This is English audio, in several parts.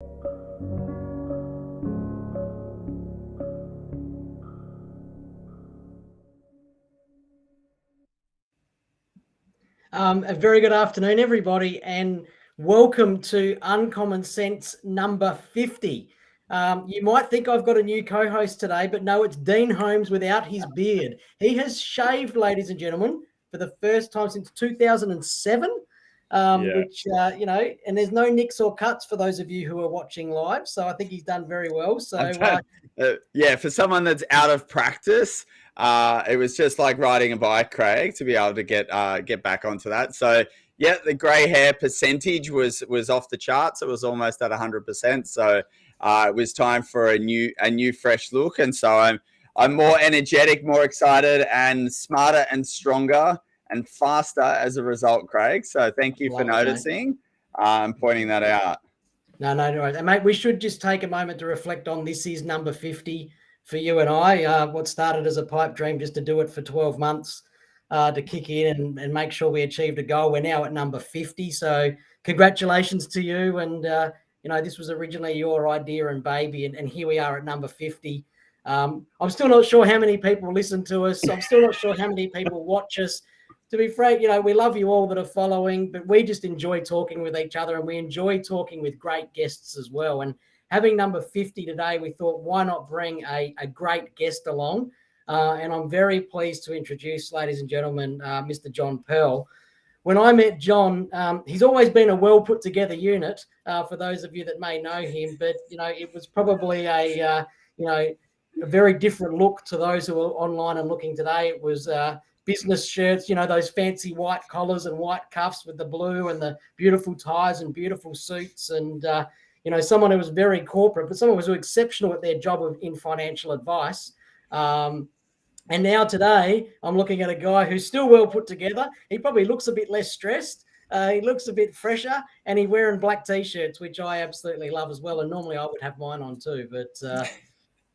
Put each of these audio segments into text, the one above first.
A very good afternoon, everybody, and welcome to UncommonCents number 50. You might think I've got a new co-host today, but no, it's Dean Holmes without his beard. He has shaved, ladies and gentlemen, for the first time since 2007, which, and there's no nicks or cuts for those of you who are watching live, so I think he's done very well. So, for someone that's out of practice, it was just like riding a bike, Craig, to be able to get back onto that. So yeah, the grey hair percentage was off the charts. It was almost at 100%. So it was time for a new fresh look, and so I'm more energetic, more excited, and smarter and stronger and faster as a result, Craig. So thank you for noticing and pointing that out. No, worries. And mate, we should just take a moment to reflect on this is number 50 for you and I. What started as a pipe dream just to do it for 12 months to kick in and make sure we achieved a goal. We're now at number 50. So congratulations to you. And, this was originally your idea and baby. And here we are at number 50. I'm still not sure how many people listen to us. I'm still not sure how many people watch us. To be frank, we love you all that are following, but we just enjoy talking with each other, and we enjoy talking with great guests as well. And having number 50 today, we thought, why not bring a great guest along? And I'm very pleased to introduce, ladies and gentlemen, Mr. John Purl. When I met John, he's always been a well put together unit, for those of you that may know him, but, it was probably a very different look to those who are online and looking today. It was business shirts, those fancy white collars and white cuffs with the blue and the beautiful ties and beautiful suits. And, someone who was very corporate, but someone who was exceptional at their job in financial advice. And now today I'm looking at a guy who's still well put together. He probably looks a bit less stressed. He looks a bit fresher, and he's wearing black T-shirts, which I absolutely love as well. And normally I would have mine on too, but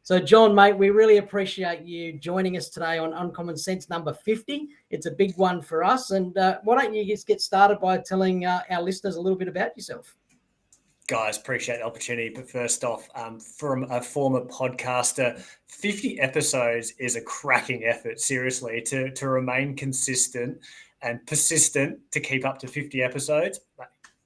so, John, mate, we really appreciate you joining us today on UncommonCents number 50. It's a big one for us. And why don't you just get started by telling our listeners a little bit about yourself? Guys, appreciate the opportunity. But first off, from a former podcaster, 50 episodes is a cracking effort, seriously, to remain consistent and persistent to keep up to 50 episodes.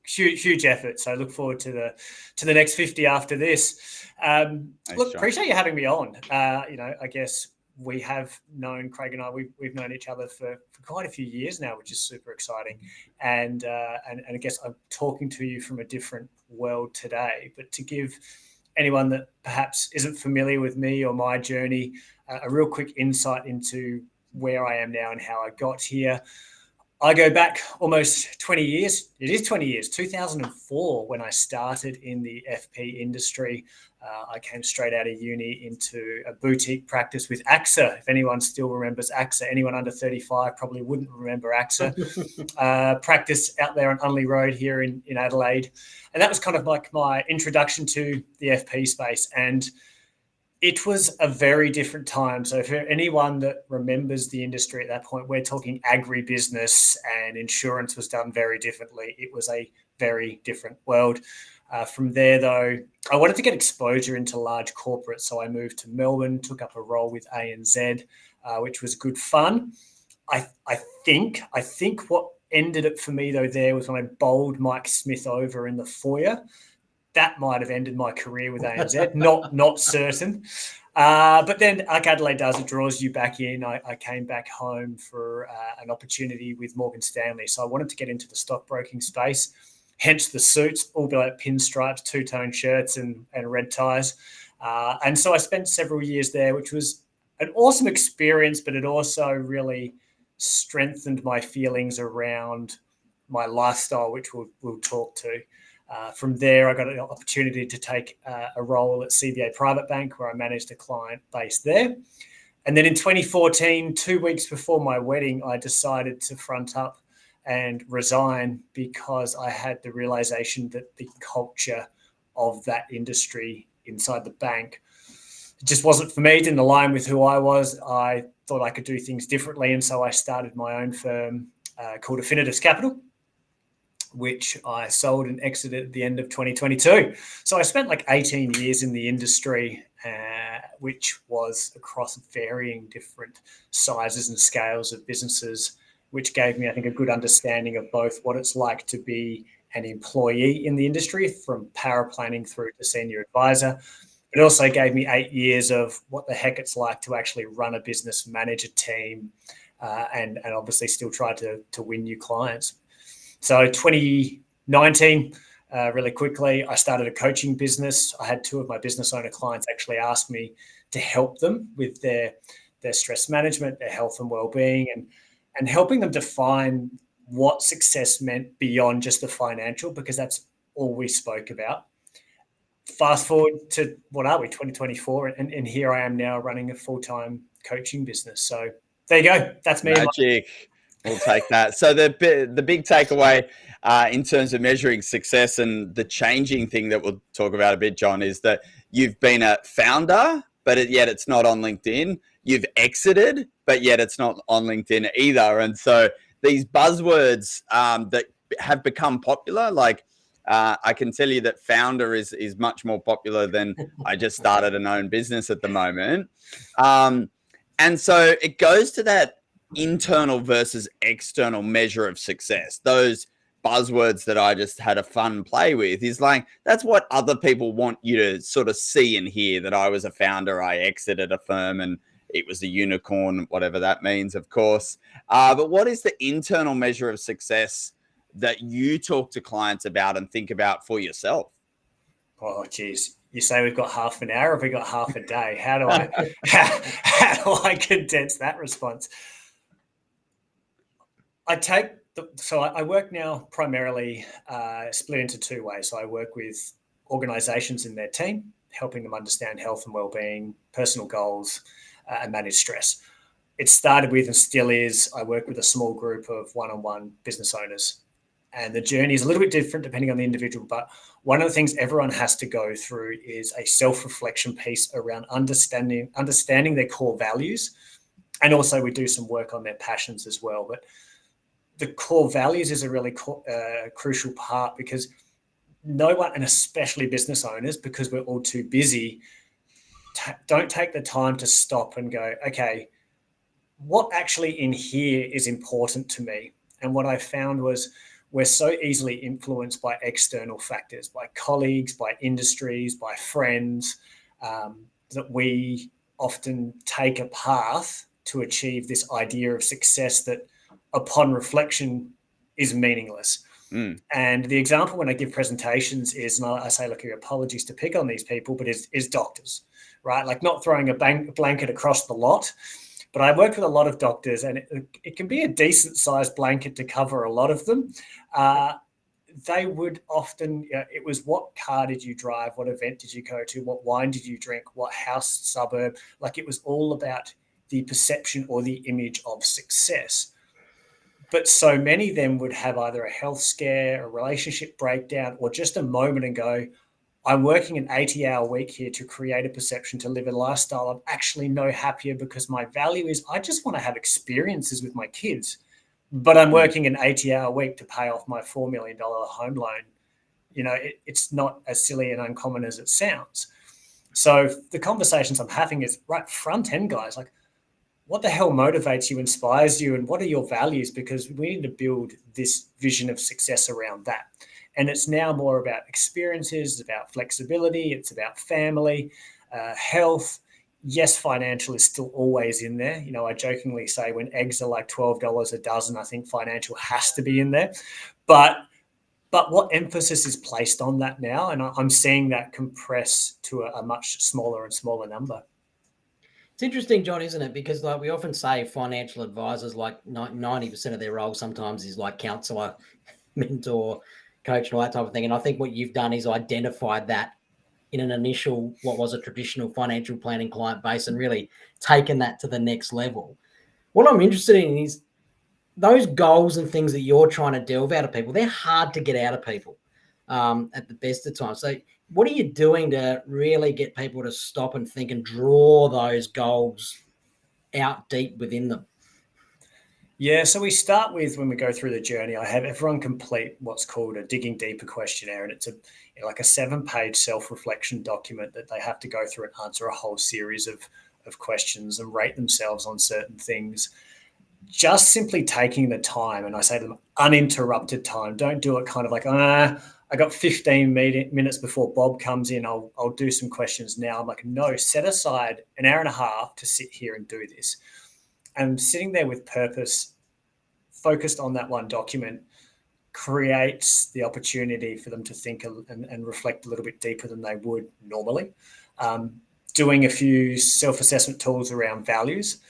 Huge effort. So I look forward to the next 50 after this. Appreciate you having me on. I guess we have known, Craig and I, we've known each other for quite a few years now, which is super exciting. And I guess I'm talking to you from a different world today. But to give anyone that perhaps isn't familiar with me or my journey, a real quick insight into where I am now and how I got here. I go back almost 20 years. It is 20 years, 2004, when I started in the FP industry. I came straight out of uni into a boutique practice with AXA. If anyone still remembers AXA, anyone under 35 probably wouldn't remember AXA. Practice out there on Unley Road here in Adelaide. And that was kind of like my introduction to the FP space. And it was a very different time. So for anyone that remembers the industry at that point, we're talking agribusiness, and insurance was done very differently. It was a very different world. From there, though, I wanted to get exposure into large corporates. So I moved to Melbourne, took up a role with ANZ, which was good fun. I think what ended it for me, though, there was when I bowled Mike Smith over in the foyer. That might have ended my career with ANZ, not certain. But then, like Adelaide does, it draws you back in. I came back home for an opportunity with Morgan Stanley. So I wanted to get into the stockbroking space, hence the suits, all like pinstripes, two-tone shirts and red ties. And so I spent several years there, which was an awesome experience, but it also really strengthened my feelings around my lifestyle, which we'll talk to. From there, I got an opportunity to take a role at CBA Private Bank, where I managed a client base there. And then in 2014, 2 weeks before my wedding, I decided to front up and resign because I had the realization that the culture of that industry inside the bank just wasn't for me, didn't align with who I was. I thought I could do things differently. And so I started my own firm called Affinitus Capital, which I sold and exited at the end of 2022. So I spent like 18 years in the industry, which was across varying different sizes and scales of businesses, which gave me, I think, a good understanding of both what it's like to be an employee in the industry, from power planning through to senior advisor. It also gave me 8 years of what the heck it's like to actually run a business, manage a team, and obviously still try to win new clients. So 2019, really quickly, I started a coaching business. I had 2 of my business owner clients actually ask me to help them with their stress management, their health and well-being, and helping them define what success meant beyond just the financial, because that's all we spoke about. Fast forward to, what are we, 2024, and here I am now running a full-time coaching business. So there you go. That's me. Magic. We'll take that. So the big takeaway in terms of measuring success, and the changing thing that we'll talk about a bit, John, is that you've been a founder, but yet it's not on LinkedIn. You've exited, but yet it's not on LinkedIn either. And so these buzzwords that have become popular, like I can tell you that founder is much more popular than I just started an own business at the moment. And so it goes to that internal versus external measure of success. Those buzzwords that I just had a fun play with is like, that's what other people want you to sort of see and hear, that I was a founder, I exited a firm, and it was a unicorn, whatever that means, of course. But what is the internal measure of success that you talk to clients about and think about for yourself? Oh, geez. You say we've got half an hour, or have we got half a day? How do I condense that response? I work now primarily split into 2 ways. So I work with organizations and their team, helping them understand health and well-being, personal goals, and manage stress. It started with, and still is, I work with a small group of one-on-one business owners. And the journey is a little bit different depending on the individual. But one of the things everyone has to go through is a self-reflection piece around understanding their core values. And also we do some work on their passions as well. But the core values is a really crucial part, because no one, and especially business owners, because we're all too busy, don't take the time to stop and go, okay, what actually in here is important to me? And what I found was, we're so easily influenced by external factors, by colleagues, by industries, by friends, that we often take a path to achieve this idea of success that, upon reflection, is meaningless. And the example when I give presentations is, and I say, look, apologies to pick on these people, but is doctors, right? Like, not throwing a blanket across the lot. But I work with a lot of doctors, and it can be a decent sized blanket to cover a lot of them. They would often, it was, what car did you drive? What event did you go to? What wine did you drink? What house, suburb? Like, it was all about the perception or the image of success. But so many of them would have either a health scare, a relationship breakdown, or just a moment and go, I'm working an 80-hour week here to create a perception, to live a lifestyle I'm actually no happier, because my value is, I just want to have experiences with my kids, but I'm working an 80-hour week to pay off my $4 million home loan. It's not as silly and uncommon as it sounds. So the conversations I'm having is right front end, guys, like, what the hell motivates you, inspires you, and what are your values? Because we need to build this vision of success around that. And it's now more about experiences, it's about flexibility, it's about family, health. Yes, financial is still always in there. I jokingly say, when eggs are like $12 a dozen, I think financial has to be in there. But what emphasis is placed on that now? And I'm seeing that compress to a much smaller and smaller number. It's interesting, John, isn't it? Because like we often say, financial advisors, like 90% of their role sometimes is like counselor, mentor, coach, and all that type of thing. And I think what you've done is identified that in an initial, what was a traditional financial planning client base, and really taken that to the next level. What I'm interested in is those goals and things that you're trying to delve out of people. They're hard to get out of people at the best of times. So what are you doing to really get people to stop and think and draw those goals out deep within them? Yeah, so we start with, when we go through the journey, I have everyone complete what's called a digging deeper questionnaire, and it's like a 7-page self-reflection document that they have to go through and answer a whole series of questions and rate themselves on certain things. Just simply taking the time, and I say to them, uninterrupted time. Don't do it kind of like, I got 15 minutes before Bob comes in. I'll do some questions now. I'm like, no, set aside an hour and a half to sit here and do this. And sitting there with purpose, focused on that one document, creates the opportunity for them to think and reflect a little bit deeper than they would normally. Doing a few self-assessment tools around values,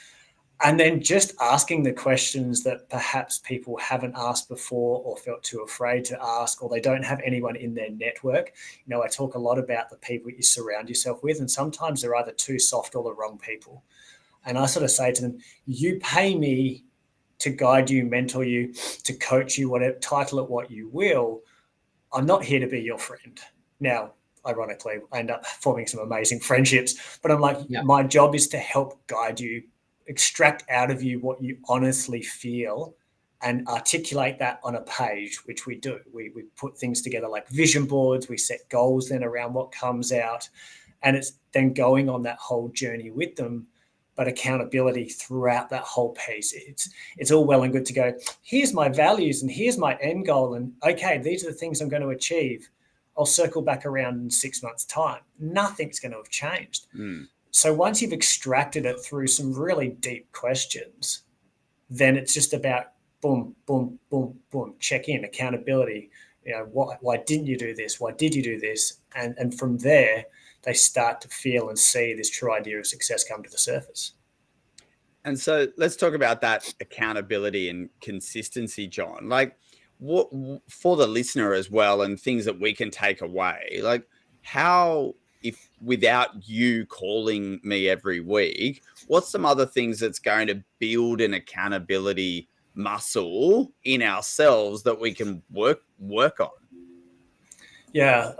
and then just asking the questions that perhaps people haven't asked before or felt too afraid to ask, or they don't have anyone in their network. I talk a lot about the people you surround yourself with, and sometimes they're either too soft or the wrong people. And I sort of say to them, you pay me to guide you, mentor you, to coach you, whatever, title it what you will. I'm not here to be your friend. Now, ironically, I end up forming some amazing friendships, but I'm like, my job is to help guide you, extract out of you what you honestly feel, and articulate that on a page, which we do. We put things together like vision boards. We set goals then around what comes out, and it's then going on that whole journey with them. But accountability throughout that whole piece. It's all well and good to go, here's my values and here's my end goal, and okay, these are the things I'm going to achieve. I'll circle back around in 6 months' time. Nothing's going to have changed. So once you've extracted it through some really deep questions, then it's just about boom, boom, boom, boom, check in, accountability. Why didn't you do this? Why did you do this? And from there, they start to feel and see this true idea of success come to the surface. And so let's talk about that accountability and consistency, John. Like, what for the listener as well, and things that we can take away, like how, if without you calling me every week, what's some other things that's going to build an accountability muscle in ourselves that we can work on? Yeah,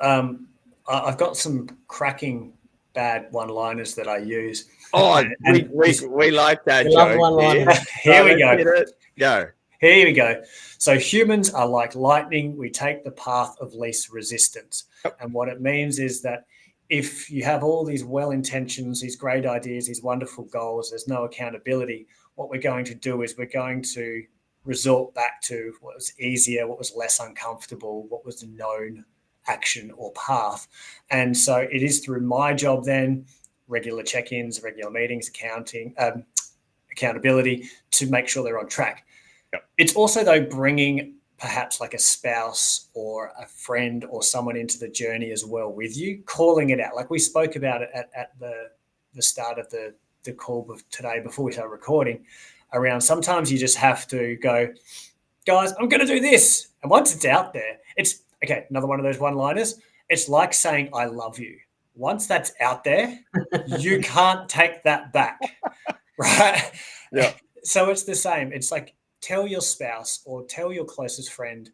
I've got some cracking bad one-liners that I use. Oh, we like that joke. Here we go. Go. Here we go. So humans are like lightning. We take the path of least resistance. And what it means is that if you have all these well intentions, these great ideas, these wonderful goals, there's no accountability, what we're going to do is we're going to resort back to what was easier, what was less uncomfortable, what was the known action or path. And so it is through my job then, regular check-ins, regular meetings, accountability, to make sure they're on track. It's also, though, bringing perhaps like a spouse or a friend or someone into the journey as well with you, calling it out. Like we spoke about it at the start of the call today before we started recording, around sometimes you just have to go, guys, I'm going to do this. And once it's out there, it's, okay, another one of those one-liners. It's like saying, I love you. Once that's out there, you can't take that back, right? Yeah. So it's the same. It's like, tell your spouse or tell your closest friend,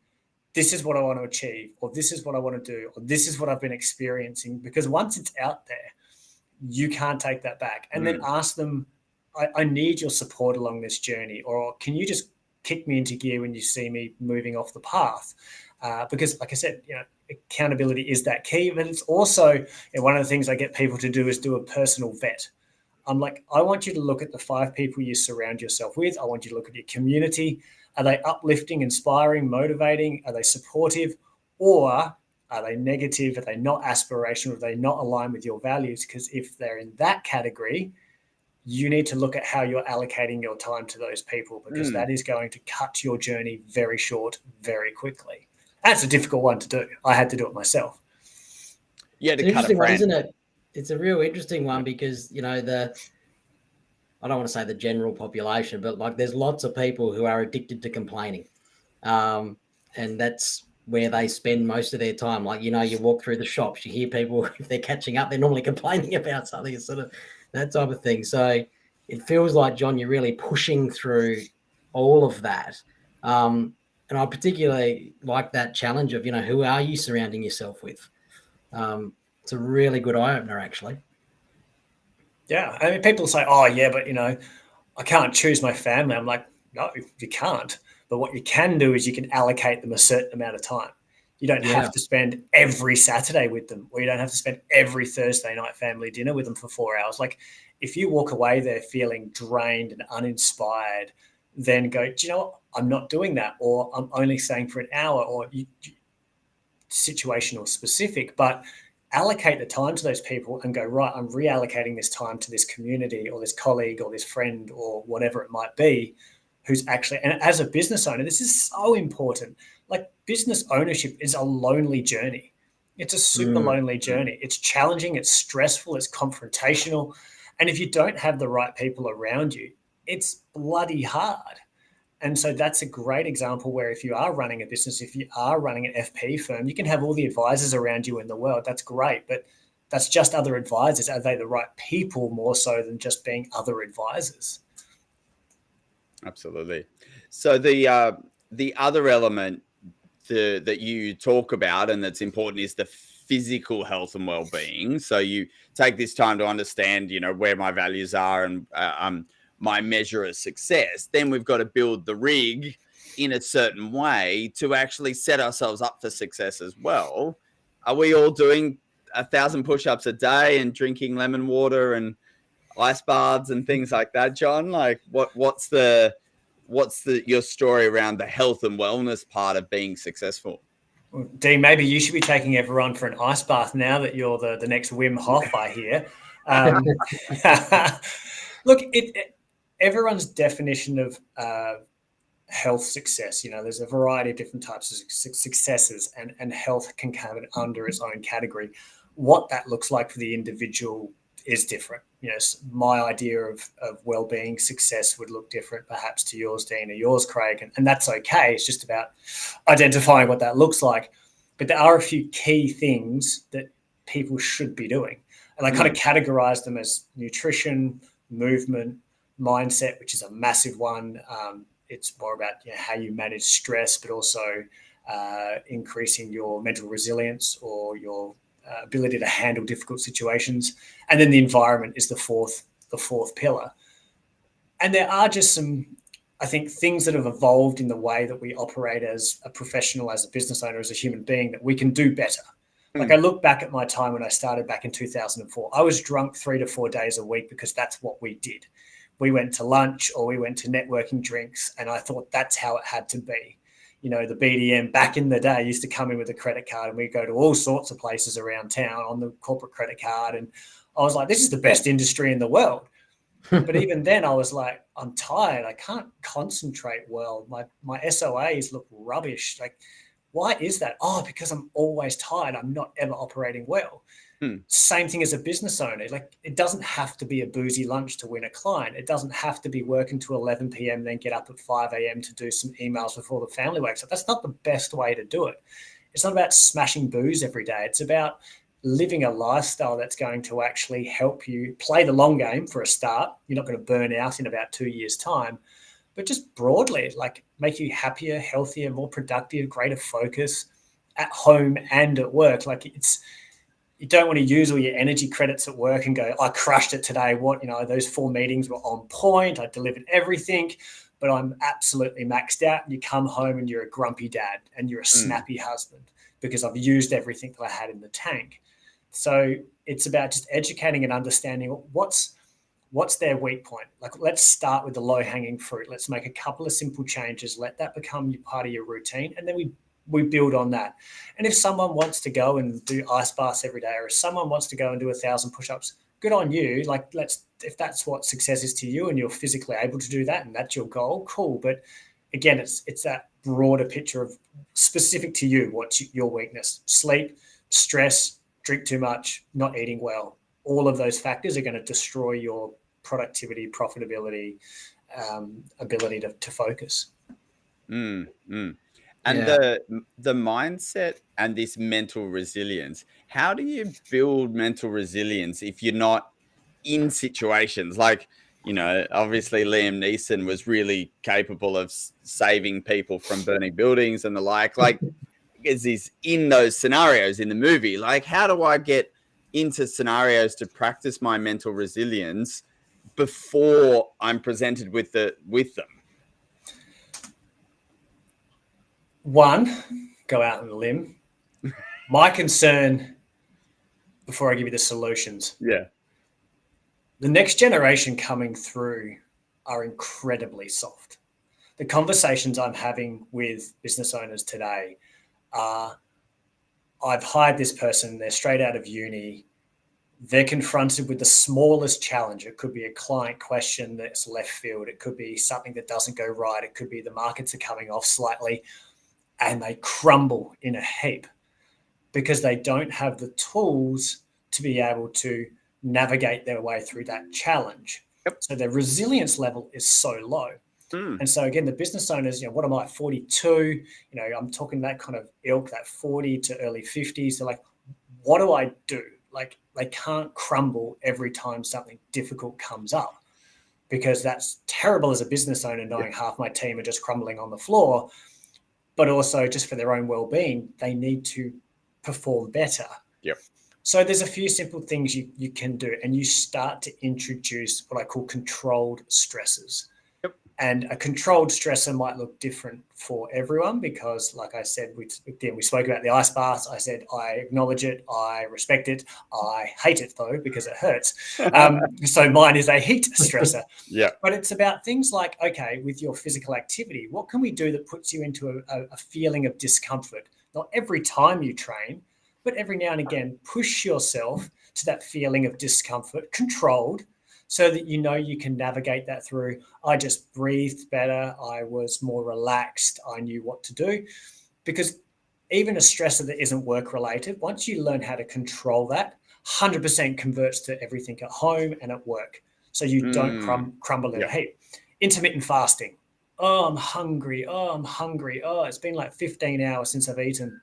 this is what I want to achieve, or this is what I want to do, or this is what I've been experiencing. Because once it's out there, you can't take that back. And then ask them, I need your support along this journey, or can you just kick me into gear when you see me moving off the path? Because like I said, accountability is that key, but it's also, one of the things I get people to do is do a personal vet. I'm like, I want you to look at the 5 people you surround yourself with. I want you to look at your community. Are they uplifting, inspiring, motivating? Are they supportive? Or are they negative? Are they not aspirational? Are they not aligned with your values? Because if they're in that category, you need to look at how you're allocating your time to those people, because that is going to cut your journey very short, very quickly. That's a difficult one to do. I had to do it myself. Yeah, it's an interesting one, isn't it? It's a real interesting one because, I don't want to say the general population, but like there's lots of people who are addicted to complaining. And that's where they spend most of their time. Like, you walk through the shops, you hear people, if they're catching up, they're normally complaining about something. It's sort of that type of thing. So it feels like, John, you're really pushing through all of that. And I particularly like that challenge of, who are you surrounding yourself with? It's a really good eye-opener, actually. Yeah. I mean, people say, oh, yeah, but, I can't choose my family. I'm like, No, you can't. But what you can do is you can allocate them a certain amount of time. You don't have to spend every Saturday with them, or you don't have to spend every Thursday night family dinner with them for 4 hours. Like, if you walk away there feeling drained and uninspired, then go, do you know what? I'm not doing that, or I'm only staying for an hour, or situational specific, but allocate the time to those people and go, right, I'm reallocating this time to this community or this colleague or this friend or whatever it might be, who's actually, and as a business owner, this is so important. Like, business ownership is a lonely journey. It's a super lonely journey. It's challenging, it's stressful, it's confrontational. And if you don't have the right people around you, it's bloody hard. And so that's a great example where if you are running a business, if you are running an FP firm, you can have all the advisors around you in the world. That's great, but that's just other advisors. Are they the right people more so than just being other advisors? Absolutely. So the other element that you talk about and that's important is the physical health and well-being. So you take this time to understand, where my values are and my measure of success. Then we've got to build the rig in a certain way to actually set ourselves up for success as well. Are we all doing 1,000 push-ups a day and drinking lemon water and ice baths and things like that, John? Like, what's your story around the health and wellness part of being successful? Well, Dean, maybe you should be taking everyone for an ice bath now that you're the next Wim Hof, I hear. Look, everyone's definition of health success, there's a variety of different types of successes, and health can come under its own category. What that looks like for the individual is different. My idea of well-being success would look different perhaps to yours, Dean, or yours, Craig, and that's okay. It's just about identifying what that looks like. But there are a few key things that people should be doing, and I kind of categorize them as nutrition, movement, mindset, which is a massive one. It's more about how you manage stress, but also increasing your mental resilience or your ability to handle difficult situations. And then the environment is the fourth pillar. And there are just some, I think, things that have evolved in the way that we operate as a professional, as a business owner, as a human being, that we can do better. Like, I look back at my time when I started back in 2004, I was drunk 3 to 4 days a week because that's what we did. We went to lunch or we went to networking drinks, and I thought that's how it had to be. The BDM back in the day used to come in with a credit card, and we'd go to all sorts of places around town on the corporate credit card. And I was like, this is the best industry in the world. But even then I was like, I'm tired. I can't concentrate well. My SOAs look rubbish. Like, why is that? Oh, because I'm always tired. I'm not ever operating well. Same thing as a business owner. Like, it doesn't have to be a boozy lunch to win a client. It doesn't have to be working to 11 p.m. then get up at 5 a.m. to do some emails before the family wakes up. That's not the best way to do it. It's not about smashing booze every day. It's about living a lifestyle that's going to actually help you play the long game for a start. You're not going to burn out in about 2 years' time, but just broadly, like, make you happier, healthier, more productive, greater focus at home and at work. Like, you don't want to use all your energy credits at work and go, I crushed it today. Those 4 meetings were on point. I delivered everything, but I'm absolutely maxed out. And you come home and you're a grumpy dad and you're a snappy husband because I've used everything that I had in the tank. So it's about just educating and understanding what's their weak point. Like, let's start with the low-hanging fruit. Let's make a couple of simple changes. Let that become part of your routine. And then we build on that. And if someone wants to go and do ice baths every day, or if someone wants to go and do 1,000 push-ups, good on you. Like, if that's what success is to you and you're physically able to do that and that's your goal, cool. But again, it's that broader picture of specific to you. What's your weakness? Sleep, stress, drink too much, not eating well. All of those factors are going to destroy your productivity, profitability, ability to focus. And the mindset and this mental resilience, how do you build mental resilience if you're not in situations like, obviously Liam Neeson was really capable of saving people from burning buildings and the like because he's in those scenarios in the movie. Like, how do I get into scenarios to practice my mental resilience before I'm presented with them? One, go out on a limb. My concern, before I give you the solutions, Yeah. the next generation coming through are incredibly soft. The conversations I'm having with business owners today are, I've hired this person, they're straight out of uni, they're confronted with the smallest challenge. It could be a client question that's left field. It could be something that doesn't go right. It could be the markets are coming off slightly, and they crumble in a heap because they don't have the tools to be able to navigate their way through that challenge. Yep. So their resilience level is so low. And so again, the business owners, what am I, 42? I'm talking that kind of ilk, that 40 to early 50s. They're like, what do I do? Like, they can't crumble every time something difficult comes up, because that's terrible as a business owner, knowing half my team are just crumbling on the floor. But also, just for their own well-being, they need to perform better. Yep. So there's a few simple things you can do, and you start to introduce what I call controlled stresses. Yep. And a controlled stressor might look different for everyone, because, like I said, we spoke about the ice baths. I said I acknowledge it, I respect it, I hate it though because it hurts. So mine is a heat stressor. Yeah. But it's about things like, okay, with your physical activity, what can we do that puts you into a feeling of discomfort? Not every time you train, but every now and again, push yourself to that feeling of discomfort, controlled, so that you can navigate that through. I just breathed better. I was more relaxed. I knew what to do. Because even a stressor that isn't work-related, once you learn how to control that, 100% converts to everything at home and at work. So you don't crumble in a heap. Intermittent fasting. Oh, I'm hungry. Oh, it's been like 15 hours since I've eaten.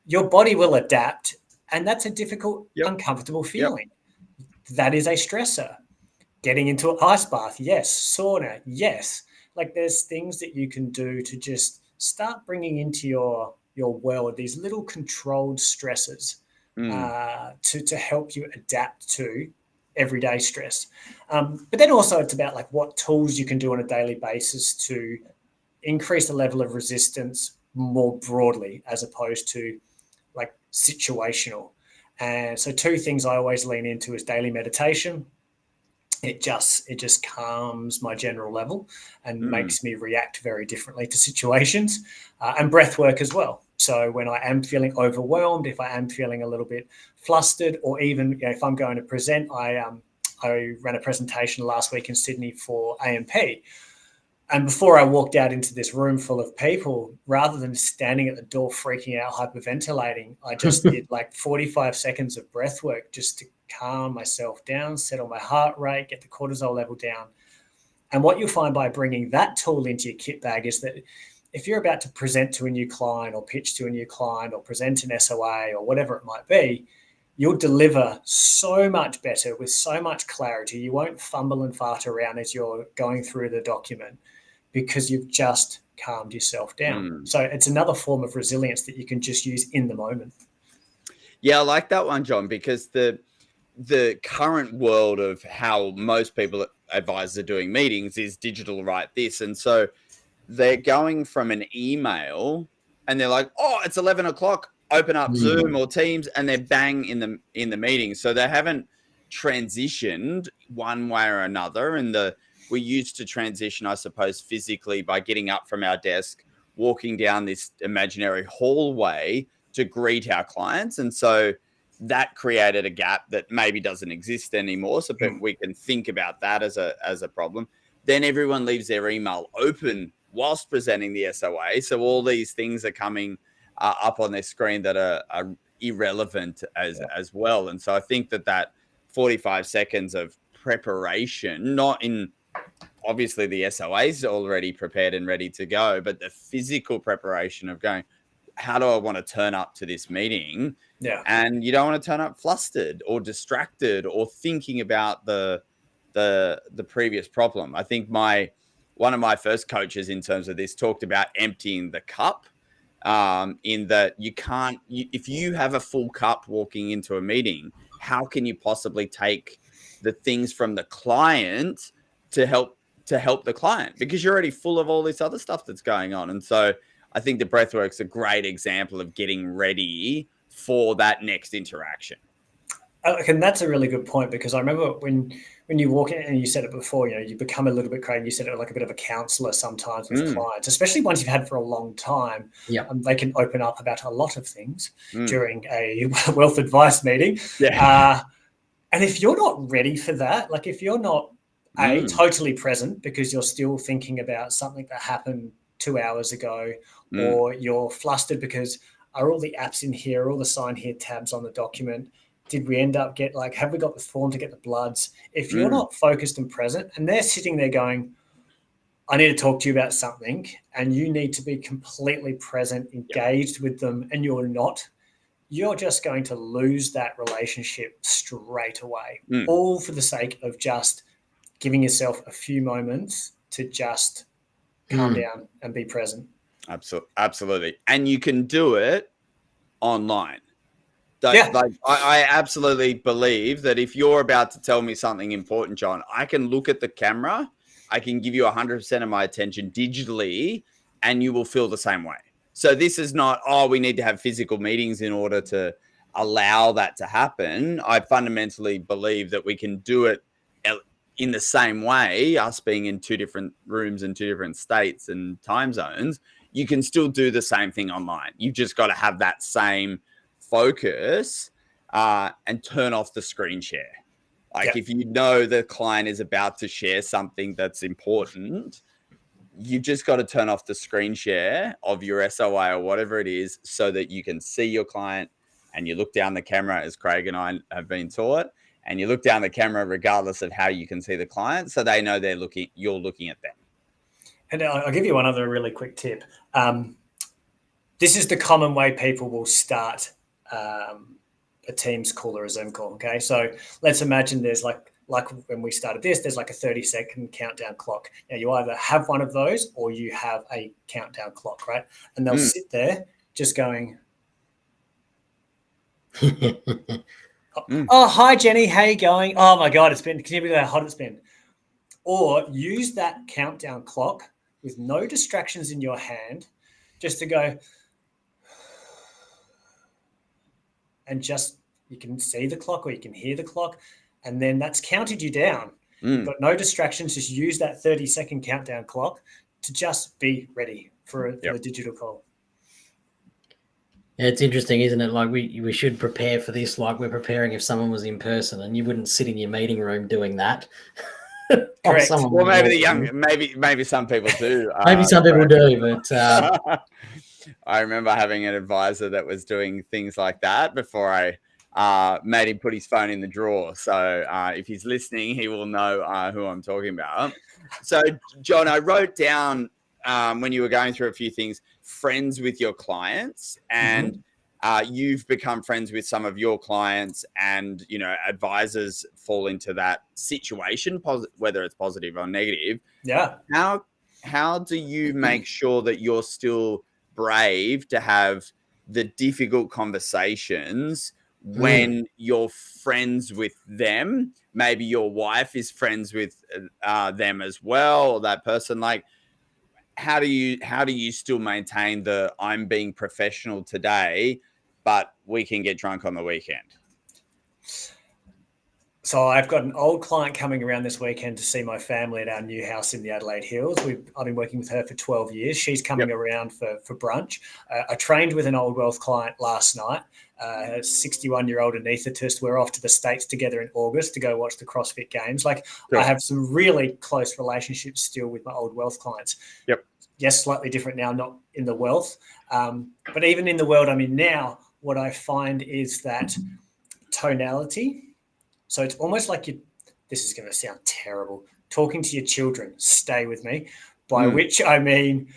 Your body will adapt, and that's a difficult, uncomfortable feeling. That is a stressor. Getting into an ice bath, yes. Sauna, yes. Like, there's things that you can do to just start bringing into your world these little controlled stresses to help you adapt to everyday stress. But then also it's about like what tools you can do on a daily basis to increase the level of resistance more broadly, as opposed to like situational. And so two things I always lean into is daily meditation. It just calms my general level and makes me react very differently to situations, and breath work as well. So when I am feeling overwhelmed, if I am feeling a little bit flustered, or even if I'm going to present, I ran a presentation last week in Sydney for AMP. And before I walked out into this room full of people, rather than standing at the door freaking out, hyperventilating, I just did like 45 seconds of breath work just to calm myself down, settle my heart rate, get the cortisol level down. And what you'll find by bringing that tool into your kit bag is that if you're about to present to a new client, or pitch to a new client, or present an SOA, or whatever it might be, you'll deliver so much better with so much clarity. You won't fumble and fart around as you're going through the document, because you've just calmed yourself down. So it's another form of resilience that you can just use in the moment. Yeah, I like that one, John, because the current world of how most people, advisors, are doing meetings is digital, right? And so they're going from an email and they're like, oh, it's 11 o'clock, open up Zoom or Teams, and they're bang in the meeting. So they haven't transitioned one way or another. And we used to transition, I suppose, physically by getting up from our desk, walking down this imaginary hallway to greet our clients. And so that created a gap that maybe doesn't exist anymore. So we can think about that as a problem. Then everyone leaves their email open whilst presenting the SOA. So all these things are coming up on their screen that are irrelevant as well. And so I think that 45 seconds of preparation, not in obviously the SOA is already prepared and ready to go, but the physical preparation of going, how do I want to turn up to this meeting? Yeah. And you don't want to turn up flustered or distracted or thinking about the previous problem. I think one of my first coaches in terms of this talked about emptying the cup, in that if you have a full cup walking into a meeting, how can you possibly take the things from the client to help the client, because you're already full of all this other stuff that's going on. And so I think the breathwork's a great example of getting ready for that next interaction. And that's a really good point, because I remember when you walk in, and you said it before, you become a little bit, Craig, you said it like a bit of a counselor sometimes with clients, especially ones you've had for a long time. Yeah. They can open up about a lot of things during a wealth advice meeting. Yeah. And if you're not ready for that, like if you're not totally present because you're still thinking about something that happened 2 hours ago, or you're flustered because are all the apps in here, are all the sign here tabs on the document? Did we end up have we got the form to get the bloods? If you're not focused and present, and they're sitting there going, I need to talk to you about something, and you need to be completely present, engaged with them, and you're not, you're just going to lose that relationship straight away, all for the sake of just giving yourself a few moments to just calm down and be present. Absolutely. And you can do it online. I absolutely believe that if you're about to tell me something important, John, I can look at the camera, I can give you 100% of my attention digitally, and you will feel the same way. So this is not, we need to have physical meetings in order to allow that to happen. I fundamentally believe that we can do it in the same way, us being in two different rooms in two different states and time zones. You can still do the same thing online. You've just got to have that same focus and turn off the screen share. If you know the client is about to share something that's important, you've just got to turn off the screen share of your SOA or whatever it is, so that you can see your client, and you look down the camera, as Craig and I have been taught, and you look down the camera regardless of how you can see the client, so they know you're looking at them. And I'll give you one other really quick tip. This is the common way people will start a Teams call or a Zoom call. Okay, so let's imagine there's like when we started this, there's like a 30-second countdown clock. Now you either have one of those or you have a countdown clock, right? And they'll sit there just going, oh, hi Jenny, how you going? Oh my God, can you believe how hot it's been? Or use that countdown clock with no distractions in your hand, just to go, and just, you can see the clock or you can hear the clock, and then that's counted you down. You've got no distractions. Just use that 30-second countdown clock to just be ready for the digital call. Yeah, it's interesting, isn't it? Like we should prepare for this like we're preparing if someone was in person, and you wouldn't sit in your meeting room doing that. Correct. Well, maybe some people do. Maybe some people do, but I remember having an advisor that was doing things like that before I made him put his phone in the drawer. So if he's listening, he will know who I'm talking about. So, John, I wrote down when you were going through a few things, friends with your clients, and you've become friends with some of your clients, and advisors fall into that situation, whether it's positive or negative. Yeah. How do you make sure that you're still brave to have the difficult conversations when you're friends with them? Maybe your wife is friends with them as well, or that person. Like, how do you still maintain the I'm being professional today, but we can get drunk on the weekend? So I've got an old client coming around this weekend to see my family at our new house in the Adelaide Hills. I've been working with her for 12 years. She's coming around for brunch. I trained with an old wealth client last night, a 61-year-old anaesthetist. We're off to the States together in August to go watch the CrossFit Games. I have some really close relationships still with my old wealth clients. Yep. Yes, slightly different now, not in the wealth. But even in the world I'm in now, what I find is that tonality. So it's almost like this is going to sound terrible, talking to your children, stay with me, by which I mean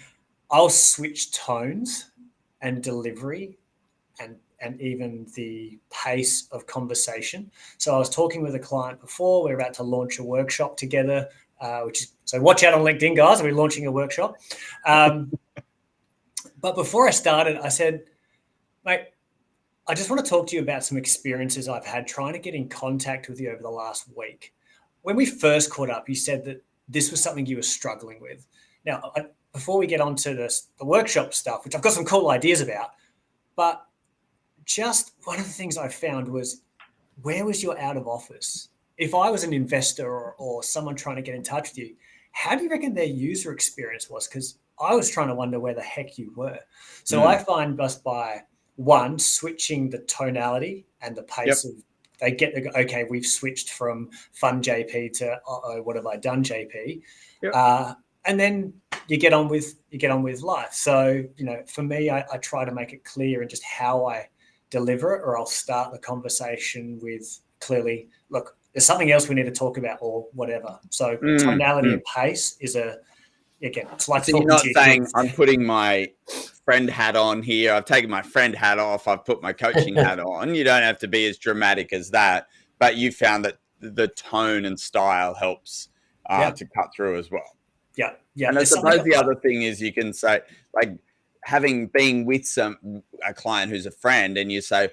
I'll switch tones and delivery and even the pace of conversation. So I was talking with a client before. We're about to launch a workshop together, so watch out on LinkedIn, guys. We're launching a workshop. But before I started, I said, mate, I just want to talk to you about some experiences I've had trying to get in contact with you over the last week. When we first caught up, you said that this was something you were struggling with. Now, before we get on to the workshop stuff, which I've got some cool ideas about, but just one of the things I found was, where was your out of office? If I was an investor or someone trying to get in touch with you, how do you reckon their user experience was? Because I was trying to wonder where the heck you were. So I find just by one, switching the tonality and the pace of, they get the, okay, we've switched from fun JP to, what have I done JP? And then you get on with life. So, for me, I try to make it clear in just how I deliver it, or I'll start the conversation with clearly, look, there's something else we need to talk about or whatever. So tonality and pace is it's like, so you're not saying I'm putting my friend hat on here. I've taken my friend hat off. I've put my coaching hat on. You don't have to be as dramatic as that, but you found that the tone and style helps to cut through as well. Yeah. And I suppose the other thing is, you can say, like, being with a client who's a friend, and you say,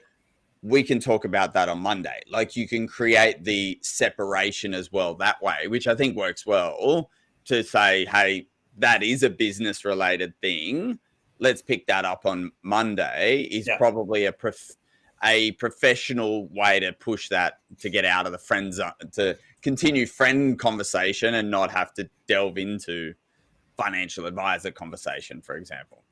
we can talk about that on Monday. Like, you can create the separation as well that way, which I think works well, to say, hey, that is a business related thing. Let's pick that up on Monday is probably a professional way to push that, to get out of the friend zone, to continue friend conversation and not have to delve into financial advisor conversation, for example.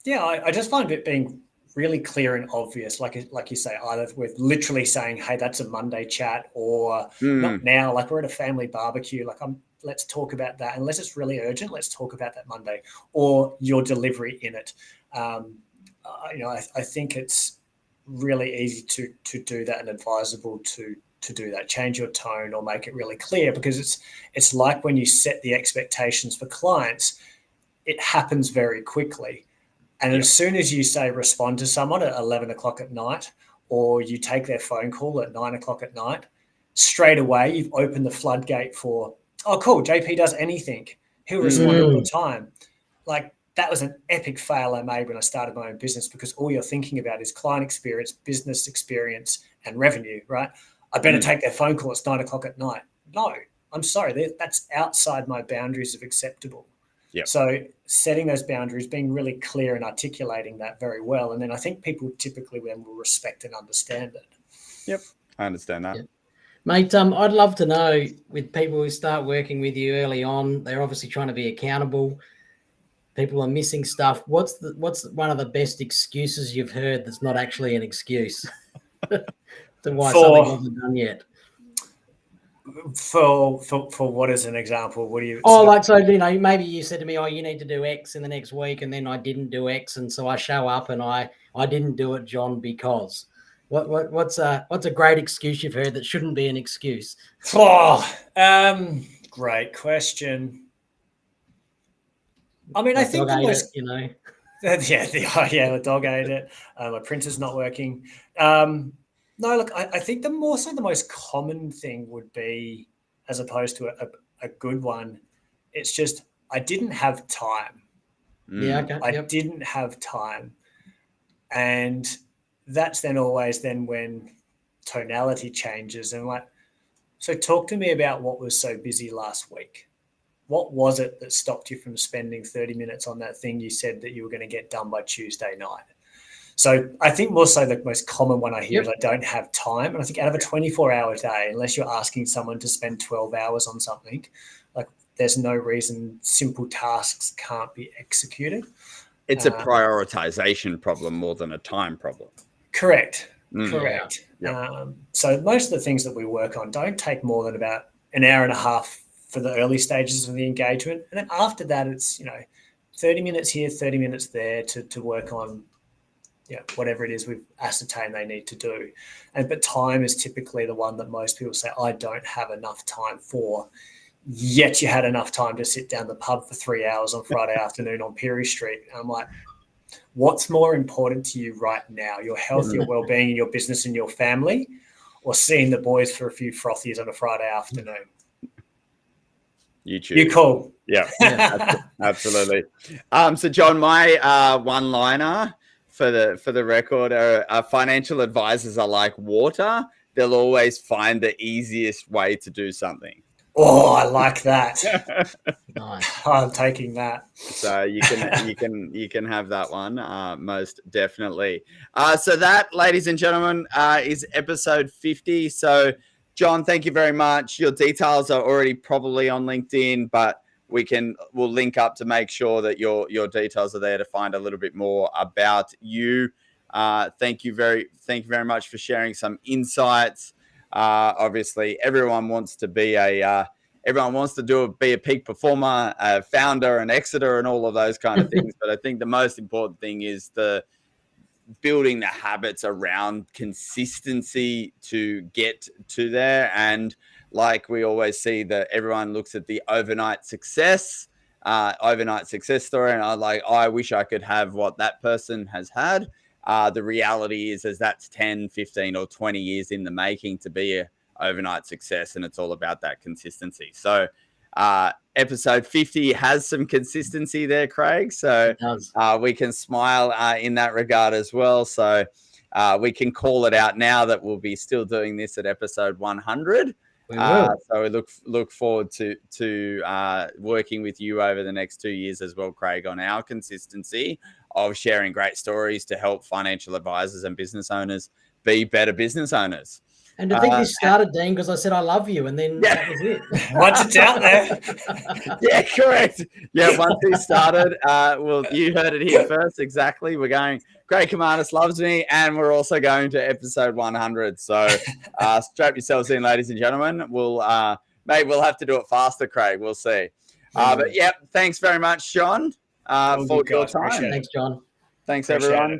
Yeah, I just find it being really clear and obvious, like you say, either with literally saying, hey, that's a Monday chat, or not now, like we're at a family barbecue, like let's talk about that. Unless it's really urgent, let's talk about that Monday, or your delivery in it. I think it's really easy to do that, and advisable to do that. Change your tone or make it really clear, because it's like when you set the expectations for clients, it happens very quickly. And as soon as you say respond to someone at 11 o'clock at night, or you take their phone call at 9 o'clock at night, straight away you've opened the floodgate for, oh, cool, JP does anything. He'll respond all the time. Like, that was an epic fail I made when I started my own business, because all you're thinking about is client experience, business experience, and revenue, right? I better take their phone call. It's 9 o'clock at night. No, I'm sorry. That's outside my boundaries of acceptable. Yep. So setting those boundaries, being really clear and articulating that very well. And then I think people typically then will respect and understand it. Yep, I understand that. Yep. Mate, I'd love to know, with people who start working with you early on, they're obviously trying to be accountable. People are missing stuff. What's one of the best excuses you've heard that's not actually an excuse to why something wasn't done yet? For what is an example? What do you? Maybe you said to me, you need to do X in the next week, and then I didn't do X, and so I show up and I didn't do it, John, because. What's a great excuse you've heard that shouldn't be an excuse? Great question. I mean, I think the most, the dog ate it. My printer's not working. No, look, I think the most common thing would be, as opposed to a good one, it's just, I didn't have time. Yeah, okay. I didn't have time. And that's then always when tonality changes, and like, so talk to me about what was so busy last week. What was it that stopped you from spending 30 minutes on that thing you said that you were going to get done by Tuesday night? So I think more so the most common one I hear is I don't have time. And I think out of a 24-hour day, unless you're asking someone to spend 12 hours on something, like, there's no reason simple tasks can't be executed. It's a prioritization problem more than a time problem. Correct. So most of the things that we work on don't take more than about an hour and a half for the early stages of the engagement. And then after that, it's, 30 minutes here, 30 minutes there to work on whatever it is we've ascertained they need to do. But time is typically the one that most people say, I don't have enough time for. Yet you had enough time to sit down the pub for 3 hours on Friday afternoon on Peary Street. And I'm like, what's more important to you right now? Your health, your well-being, your business, and your family, or seeing the boys for a few frothies on a Friday afternoon? You choose. You call. Yeah, absolutely. So John, my one-liner for the record are financial advisors are like water. They'll always find the easiest way to do something. Oh, I like that. Nice. I'm taking that. So you can have that one, most definitely. So that, ladies and gentlemen, is episode 50. So John, thank you very much. Your details are already probably on LinkedIn, but we'll link up to make sure that your details are there to find a little bit more about you. Thank you very much for sharing some insights. Obviously, everyone wants to be be a peak performer, a founder, an exeter, and all of those kind of things. But I think the most important thing is the building the habits around consistency to get to there. And like we always see, that everyone looks at the overnight success story, and I wish I could have what that person has had. The reality is that's 10, 15, or 20 years in the making to be a overnight success, and it's all about that consistency. So episode 50 has some consistency there, Craig, so we can smile in that regard as well. So we can call it out now that we'll be still doing this at episode 100. So we look forward to working with you over the next 2 years as well, Craig, on our consistency of sharing great stories to help financial advisors and business owners be better business owners. And to think this started, Dean, because I said I love you, and then that was it. Once it's out there. Yeah, correct. Yeah, once he started, you heard it here first. Exactly. We're going, Craig Kamanis loves me, and we're also going to episode 100. So strap yourselves in, ladies and gentlemen. Maybe we'll have to do it faster, Craig. We'll see. But yeah, thanks very much, John, for your time. Thanks, John. Thanks, everyone.